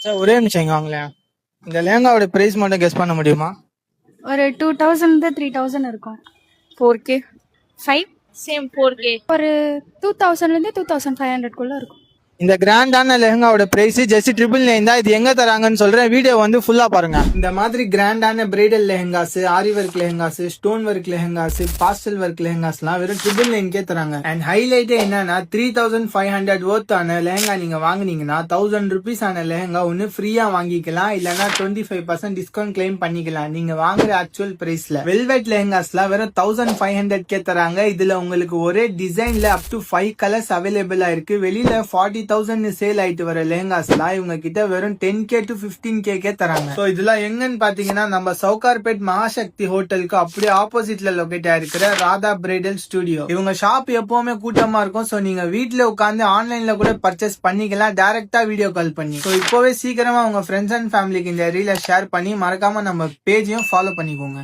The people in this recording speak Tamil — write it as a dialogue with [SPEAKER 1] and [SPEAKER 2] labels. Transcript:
[SPEAKER 1] சார் ஒரே நிமிஷம் இங்க வாங்களேன். இந்த லேங்காவோட பிரைஸ் மட்டும் கெஸ் பண்ண முடியுமா?
[SPEAKER 2] ஒரு 2000 3000 இருக்கும்.
[SPEAKER 3] 4K 5 சேம் 4K
[SPEAKER 2] ஒரு 2000 2500 குள்ள இருக்கும்.
[SPEAKER 1] இந்த கிராண்டான லெஹங்காவோட பிரைஸ் ஜஸ்ட் 999 தான். இது எங்க தராங்கன்னு சொல்றேன், வீடியோ வந்து ஃபுல்லா பாருங்க. இந்த மாதிரி கிராண்டான bridal lehengas, aari work lehengas, stone work lehengas, pastel work லெஹங்காஸ்லாம் வெறும் 999 தராங்க. அண்ட் ஹைலைட்டே என்னன்னா 3500 worth ஆன லெஹங்கா நீங்க வாங்குனீங்கன்னா 1000 rupees ஆன லெஹங்கா ஒன்னு ஃப்ரீயா வாங்கிக்கலாம், இல்லனா 25% டிஸ்கவுண்ட் கிளைம் பண்ணிக்கலாம் நீங்க வாங்குற ஆக்சுவல் பிரைஸ்ல. வெல்வெட் லெஹங்காஸ்லாம் வெறும் 1500 தராங்க. இதுல உங்களுக்கு ஒரே டிசைன்ல அப் டு 5 கலர்ஸ் அவைலபிளா இருக்கு. வெளியில 40,000 சேல் ஆயிட்டு வர லெஹங்காஸ்லாம் இவங்க கிட்ட வெறும் 10K to 15K தராங்க. சோ இதெல்லாம் எங்கன்னு பாத்தீங்கன்னா நம்ம சவுகார்பேட் மகாசக்தி ஹோட்டலுக்கு அப்படியே ஆப்போசிட்ல லொகேட் ஆயிருக்கிற ராதா பிரைடல் ஸ்டுடியோ. இவங்க ஷாப் எப்பவுமே கூட்டமா இருக்கும். சோ நீங்க வீட்ல உட்காந்து ஆன்லைன்ல கூட பர்ச்சேஸ் பண்ணிக்கலாம், டைரக்டா வீடியோ கால் பண்ணி. சோ இப்பவே சீக்கிரமா உங்க ஃப்ரெண்ட்ஸ் அண்ட் ஃபேமிலிக்கு இந்த ரீலை ஷேர் பண்ணி மறக்காம நம்ம பேஜையும் ஃபாலோ பண்ணிக்கோங்க.